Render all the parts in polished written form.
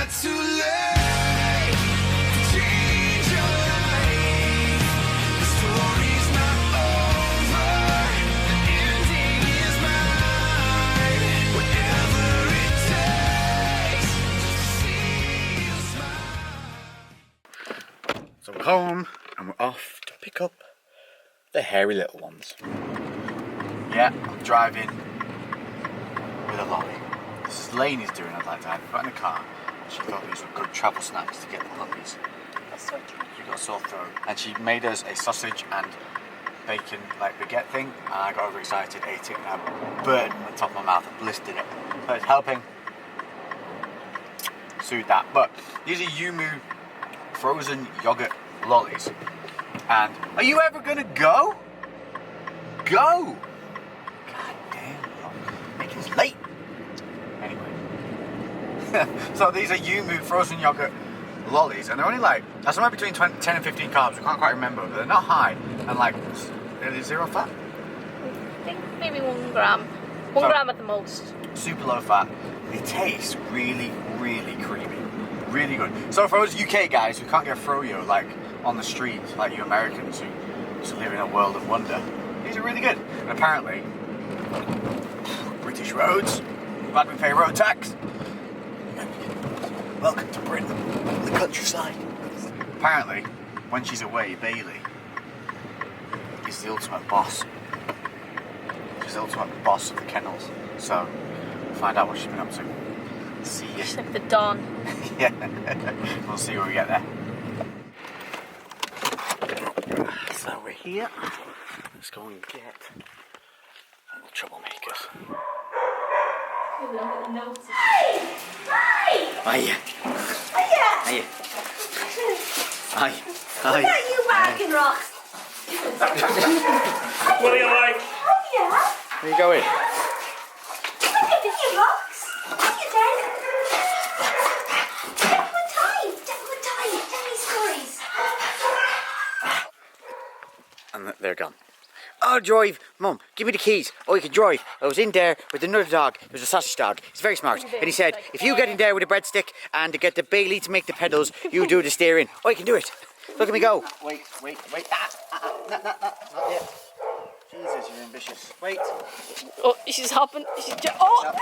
not too late to change your life. The story's not over, the ending is mine. Whatever it takes to see you smile. So we're home and we're off to pick up the hairy little ones. Yeah, I'm driving with a lolly. This is Lainey's doing it like that. We got in the car and she thought these were good travel snacks to get the puppies. She got a sore throat. And she made us a sausage and bacon like baguette thing, and I got overexcited, ate it, and I burned the top of my mouth and blistered it. So it's helping soothe that. But these are Yumu frozen yogurt lollies. And are you ever gonna go? Go! God damn, Bacon's late. Anyway. So these are Yumu frozen yogurt lollies, and they're only like, that's somewhere between 10 and 15 carbs, I can't quite remember, but they're not high, and like, nearly 0 fat. I think maybe 1 gram. 1 gram at the most. Super low fat. They taste really, really creamy. Really good. So for us UK guys who can't get froyo like on the street, like you Americans who just live in a world of wonder, these are really good. And apparently, British roads, glad we pay road tax. Welcome to Britain, the countryside. Apparently, when she's away, Bailey is the ultimate boss. She's the ultimate boss of the kennels. So, we'll find out what she's been up to. See you. She's like the Dawn. Yeah, we'll see where we get there. So we're here. Let's go and get little troublemakers. Hi! Hi! Hiya. Hiya! Hiya. Hi. Hi. Look at you barking rocks! What do you like? Oh yeah! Where are you going? Look at you rocks! What you doing? What time? What time? Tell me stories. And they're gone. I'll drive. Mum, give me the keys. Oh, you can drive. I was in there with another dog. It was a sausage dog. He's very smart. And he said, if you get in there with a breadstick and to get the Bailey to make the pedals, you do the steering. Oh, you can do it. Look at me go. Wait. Not yet. Jesus, you're ambitious. Wait. Oh, she's hopping. Oh!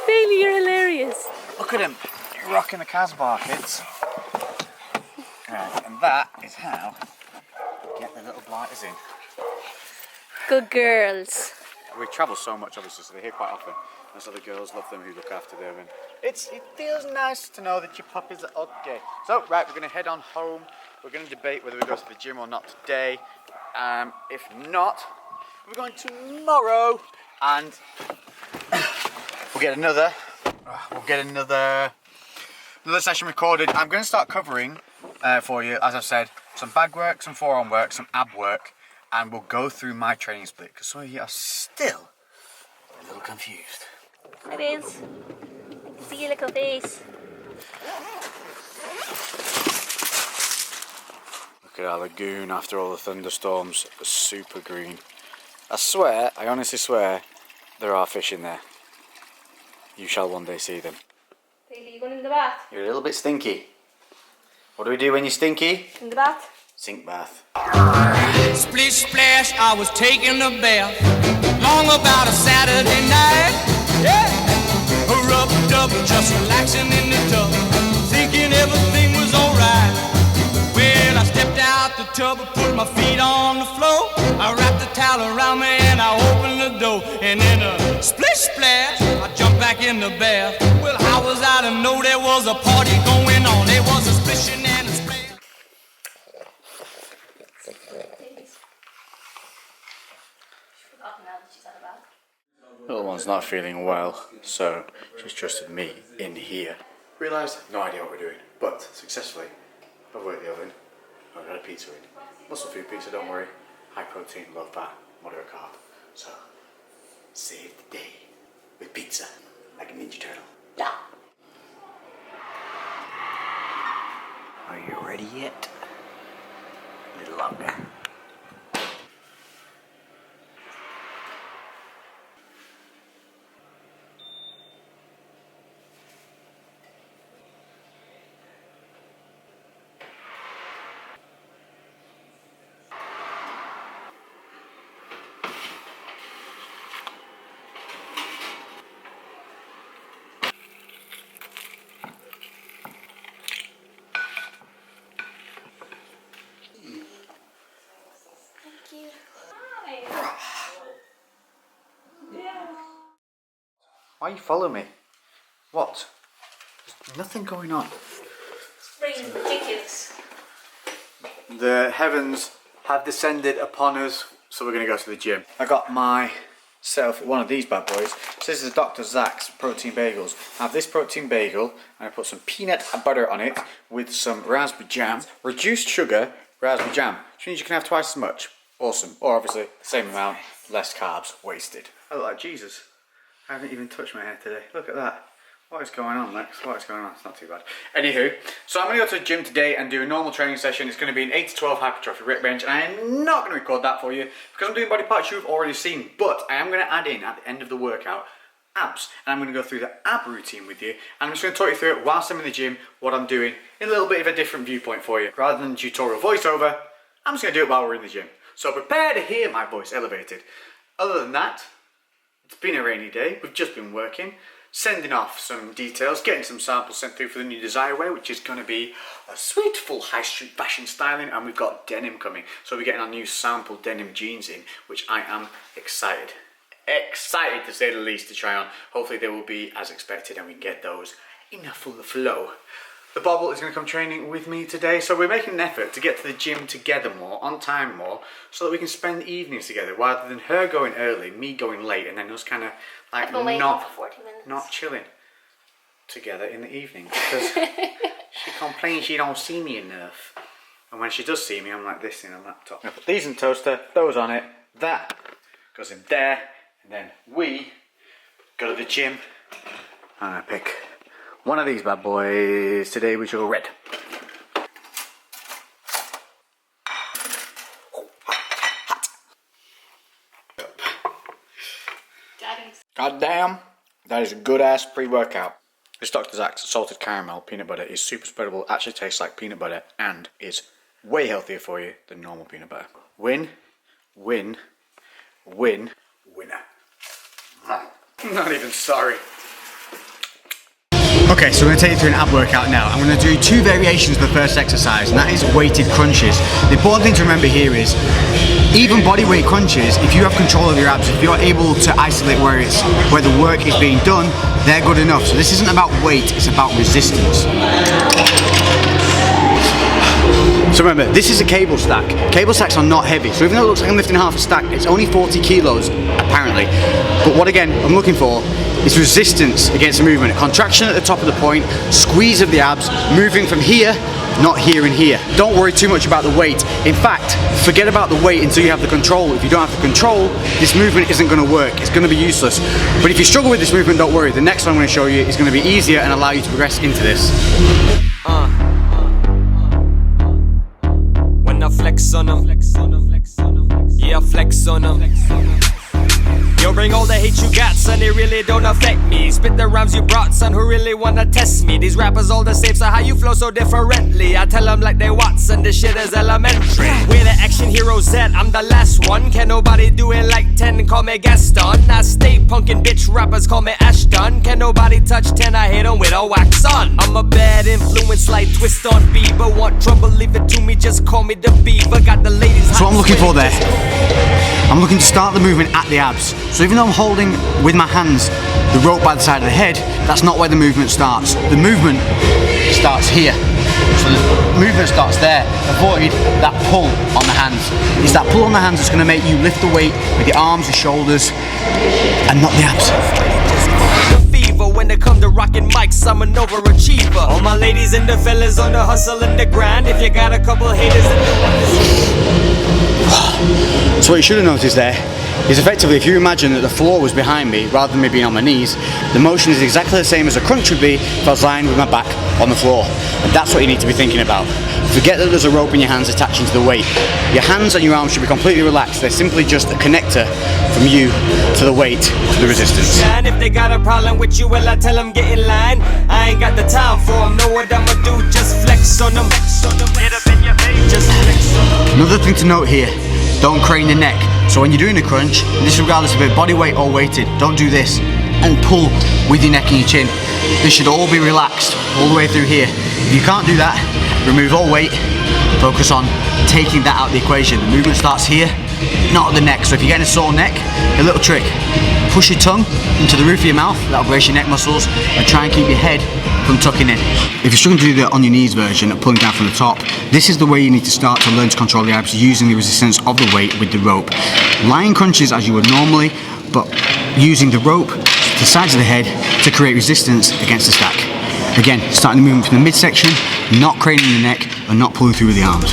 Bailey, you're hilarious. Look at him. You're rocking the Casbah, kids. Right, and that is how we get the little blighters in. Good girls. We travel so much, obviously, so they're here quite often. And so the girls love them who look after them. And it feels nice to know that your puppies are okay. So, right, we're going to head on home. We're going to debate whether we go to the gym or not today. If not, we're going tomorrow. And we'll get another session recorded. I'm going to start covering for you, as I've said, some bag work, some forearm work, some ab work, and we'll go through my training split because some of you are still a little confused. It is. I can see your little face. Look at our lagoon after all the thunderstorms. Super green. I honestly swear, there are fish in there. You shall one day see them. Bailey, you going in the bath? You're a little bit stinky. What do we do when you're stinky? In the bath? Sink bath. Splish splash, I was taking a bath. Long about a Saturday night. Yeah. A rub-dub, just relaxing in the tub, thinking everything was alright. Well, I stepped out the tub and put my feet on the floor. I wrapped the towel around me and I opened the door. And in a splish splash, I jumped back in the bath. Well, how was I to know there was a party going on? There was a splishing and a splash. Little one's not feeling well, so she's trusted me in here. Realised, no idea what we're doing, but successfully, I've worked the oven, I've got a pizza in. Muscle food pizza, don't worry. High protein, low fat, moderate carb. So, save the day with pizza, like a Ninja Turtle. Yeah. Are you ready yet? A little longer. Why you follow me? What? There's nothing going on. Rain ridiculous. The heavens have descended upon us, so we're going to go to the gym. I got myself one of these bad boys. So this is Dr. Zach's protein bagels. I have this protein bagel and I put some peanut butter on it with some raspberry jam. Reduced sugar raspberry jam, which means you can have twice as much. Awesome. Or obviously the same amount, less carbs wasted. I look like Jesus. I haven't even touched my hair today. Look at that. What is going on, Lex? What is going on? It's not too bad. Anywho, so I'm going to go to the gym today and do a normal training session. It's going to be an 8 to 12 hypertrophy rep bench, and I am not going to record that for you because I'm doing body parts you've already seen. But I am going to add in, at the end of the workout, abs. And I'm going to go through the ab routine with you. And I'm just going to talk you through it whilst I'm in the gym, what I'm doing, in a little bit of a different viewpoint for you. Rather than tutorial voiceover, I'm just going to do it while we're in the gym. So prepare to hear my voice elevated. Other than that, it's been a rainy day. We've just been working. Sending off some details, getting some samples sent through for the new Desire Wear, which is going to be a sweet full high street fashion styling, and we've got denim coming. So we're getting our new sample denim jeans in, which I am excited to say the least to try on. Hopefully they will be as expected and we can get those in a full flow. The Bobble is going to come training with me today, so we're making an effort to get to the gym together more, on time more, so that we can spend the evenings together, rather than her going early, me going late, and then us kind of like not chilling together in the evening, because she complains she don't see me enough, and when she does see me, I'm like this in a laptop. I put these in the toaster, those on it, that goes in there, and then we go to the gym, and I pick one of these bad boys today, which are red. God damn, that is a good ass pre-workout. This Dr. Zach's salted caramel peanut butter is super spreadable, actually tastes like peanut butter, and is way healthier for you than normal peanut butter. Win, win, win, winner. I'm not even sorry. Okay, so we're going to take you through an ab workout now. I'm going to do 2 variations of the first exercise, and that is weighted crunches. The important thing to remember here is, even body weight crunches, if you have control of your abs, if you're able to isolate where the work is being done, they're good enough. So this isn't about weight, it's about resistance. So remember, this is a cable stack. Cable stacks are not heavy, so even though it looks like I'm lifting half a stack, it's only 40 kilos, apparently. But what again, I'm looking for is resistance against the movement. Contraction at the top of the point, squeeze of the abs, moving from here, not here and here. Don't worry too much about the weight. In fact, forget about the weight until you have the control. If you don't have the control, this movement isn't going to work. It's going to be useless. But if you struggle with this movement, don't worry. The next one I'm going to show you is going to be easier and allow you to progress into this. When I flex on them, yeah, flex on them. Yo, bring all the hate you got, son, it really don't affect me. Spit the rhymes you brought, son, who really wanna test me? These rappers all the same, so how you flow so differently? I tell them like they Watson, this shit is elementary. We're the action heroes that I'm the last one. Can nobody do it like 10, call me Gaston. I stay punkin' bitch rappers, call me Ashton. Can nobody touch 10, I hit them with a wax on. I'm a bad influence, like twist on Bieber. Want trouble, leave it to me, just call me the Beaver. Got the ladies. So what I'm looking for there, I'm looking to start the movement at the abs. So even though I'm holding with my hands the rope by the side of the head, that's not where the movement starts. The movement starts here. So the movement starts there. Avoid that pull on the hands. It's that pull on the hands that's going to make you lift the weight with your arms, your shoulders, and not the abs. When it comes to rocking mics, I'm an overachiever. All my ladies and the fellas on the hustle and the grind. If you got a couple haters in the So what you should have noticed there is effectively, if you imagine that the floor was behind me rather than me being on my knees, the motion is exactly the same as a crunch would be if I was lying with my back on the floor. And that's what you need to be thinking about. Forget that there's a rope in your hands attaching to the weight. Your hands and your arms should be completely relaxed. They're simply just a connector from you to the weight, to the resistance. And if they got a problem with you, well, I tell them get in line. I ain't got the time for them, know what I'ma do, just flex on them. Get up in your face, just flex on them. Another thing to note here, don't crane the neck. So when you're doing a crunch, this regardless of it, body weight or weighted, don't do this and pull with your neck and your chin. This should all be relaxed all the way through here. If you can't do that, remove all weight, focus on taking that out of the equation. The movement starts here, not at the neck. So if you're getting a sore neck, a little trick, push your tongue into the roof of your mouth, that'll brace your neck muscles, and try and keep your head from tucking in. If you're struggling to do the on your knees version of pulling down from the top, this is the way you need to start to learn to control the abs using the resistance of the weight with the rope. Lying crunches as you would normally, but using the rope to the sides of the head to create resistance against the stack. Again, starting the movement from the midsection, not craning the neck, and not pulling through with the arms.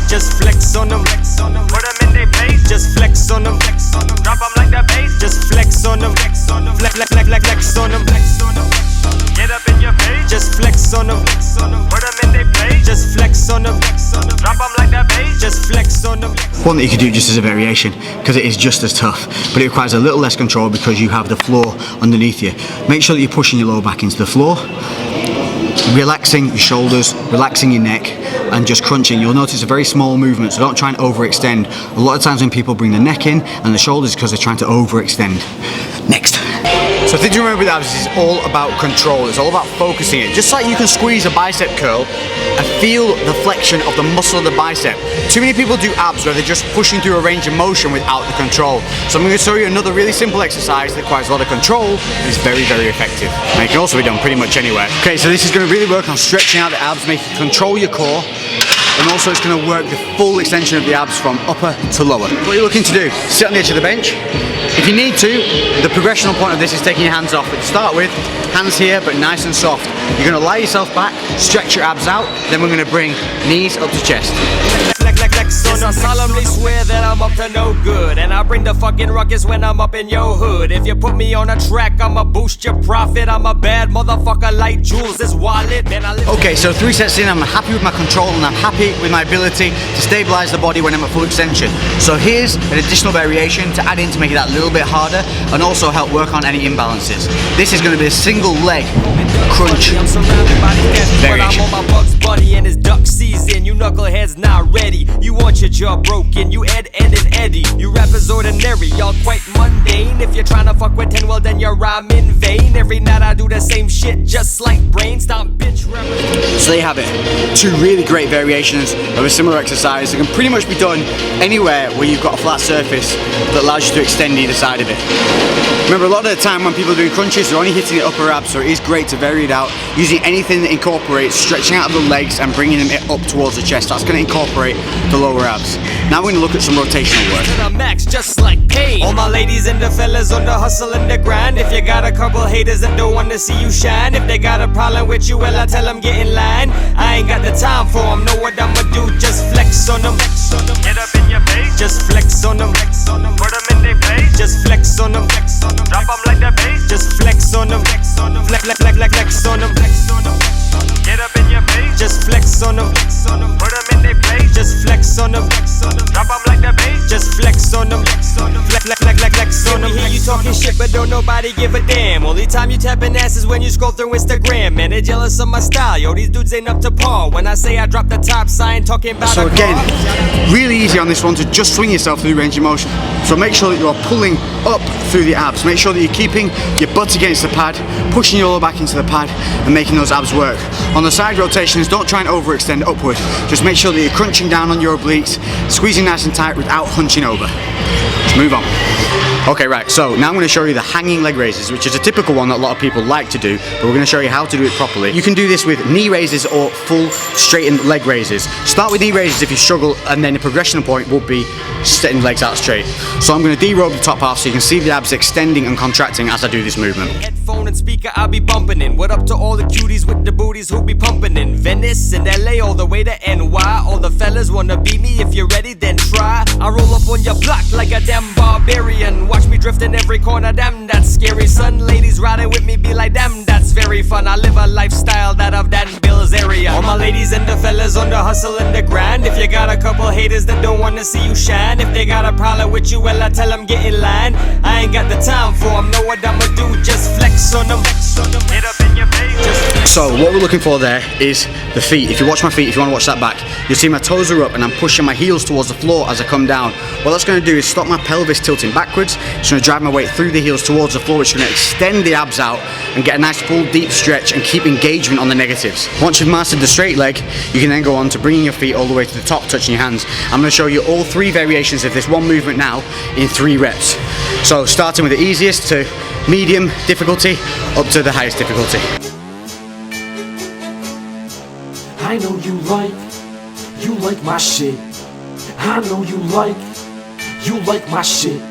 Just flex on them, put them in their place. Just flex on them, drop them like that bass. Just flex on them, flex on them, flex on them. Get up in your face. Just flex on them, put them in their place. Just flex on them, drop them like that bass. Just flex on them. One that you could do just as a variation, because it is just as tough, but it requires a little less control because you have the floor underneath you. Make sure that you're pushing your lower back into the floor, relaxing your shoulders, relaxing your neck, and just crunching. You'll notice a very small movement, so don't try and overextend. A lot of times when people bring the neck in and the shoulders, because they're trying to overextend. Next. So the thing to remember with abs is all about control. It's all about focusing it. Just like you can squeeze a bicep curl and feel the flexion of the muscle of the bicep. Too many people do abs where they're just pushing through a range of motion without the control. So I'm going to show you another really simple exercise that requires a lot of control and is very, very effective. And it can also be done pretty much anywhere. Okay, so this is going to really work on stretching out the abs, making you control your core. And also it's going to work the full extension of the abs from upper to lower. What you're looking to do, sit on the edge of the bench. If you need to, the progressional point of this is taking your hands off. But to start with, hands here, but nice and soft. You're going to lie yourself back, stretch your abs out, then we're going to bring knees up to chest. Yes, I solemnly swear that I'm up to no good, and I bring the fucking ruckus when I'm up in your hood. If you put me on a track, I'ma boost your profit. I'm a bad motherfucker like Jules, this wallet, man. Okay, so 3 sets in, I'm happy with my control and I'm happy with my ability to stabilize the body when I'm at full extension. So here's an additional variation to add in to make it that little bit harder and also help work on any imbalances. This is going to be a single leg crunch I'm surrounded by the cats, but I'm on my Bugs Bunny and it's duck season. You knuckleheads not ready. You want your jaw broken, you Ed and Eddie. You rappers ordinary, y'all quite mundane. If you're trying to fuck with 10, well then you're rhyme in vain. Every night I do the same shit, just like brain stomp, bitch rappers. So there you have it. 2 really great variations of a similar exercise that can pretty much be done anywhere where you've got a flat surface that allows you to extend either side of it. Remember, a lot of the time when people are doing crunches, they're only hitting the upper abs, so it is great to vary it out using anything that incorporates stretching out of the legs and bringing them up towards the chest. That's going to incorporate the lower abs. Now we're going to look at some rotational work. Max, just like pain. All my ladies and the fellas on the hustle and the grind. If you got a couple haters that don't want to see you shine, if they got a problem with you, well I tell them get in line. I ain't got the time for them, know what I'ma do, just flex on them. Get up in your face, just flex on them. Put them in their place, just flex on them. Drop them like that bass, just flex on them. Flex on them. Get up in your face, just flex on them. Put them in their place, just flex on them. Drop them like that bass, just flex on them. Flex on them. Hear you talking shit, but don't nobody give a damn. Only time you tapping ass is when you scroll through Instagram. Man, they jealous of my style. Yo, these dudes ain't up to par. When I say I drop the top sign, talking about. So again, really easy on this one to just swing yourself through range of motion. So make sure that you're pulling up through the abs. Make sure that you're keeping your butt against the pad, pushing your lower back into the pad, and making those abs work. On the side rotations, don't try and overextend upward. Just make sure that you're crunching down on your obliques, squeezing nice and tight without hunching over. Let's move on. Okay, right, so now I'm going to show you the hanging leg raises, which is a typical one that a lot of people like to do, but we're going to show you how to do it properly. You can do this with knee raises or full straightened leg raises. Start with knee raises if you struggle, and then the progression point will be setting the legs out straight. So I'm going to de-robe the top half so you can see the abs extending and contracting as I do this movement. Headphone and speaker I'll be bumping in. What up to all the cuties with the booties who be pumping in Venice and LA all the way to NY. All the fellas wanna beat me, if you're ready then try. I roll up on your block like a damn barbarian. Watch me drift in every corner, damn that's scary son. Ladies riding with me be like damn that's very fun. I live a lifestyle that of Dan Bill's area. All my ladies and the fellas on the hustle and the grind. If you got a couple haters that don't wanna see you shine, if they got a problem with you, well I tell them get in line. I ain't got the time for them, know what I'ma do, just flex on them. Get up in your face, just So what we're looking for there is the feet. If you watch my feet, if you want to watch that back, you'll see my toes are up and I'm pushing my heels towards the floor as I come down. What that's going to do is stop my pelvis tilting backwards. It's going to drive my weight through the heels towards the floor, which is going to extend the abs out and get a nice full deep stretch and keep engagement on the negatives. Once you've mastered the straight leg, you can then go on to bringing your feet all the way to the top, touching your hands. I'm going to show you all 3 variations of this one movement now in 3 reps. So starting with the easiest to medium difficulty up to the highest difficulty. I know you like my shit. I know you like my shit.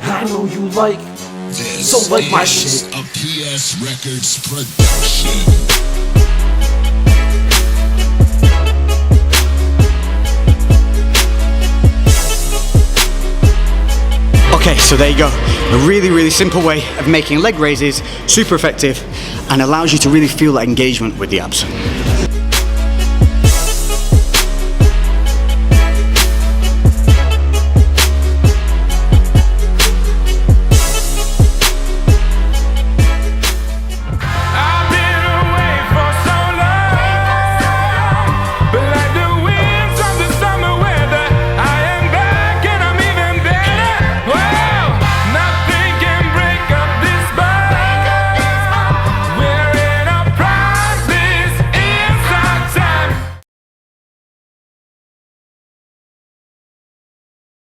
I know you like, so like my shit. A PS Records production. Okay, so there you go. A really simple way of making leg raises, super effective, and allows you to really feel that engagement with the abs.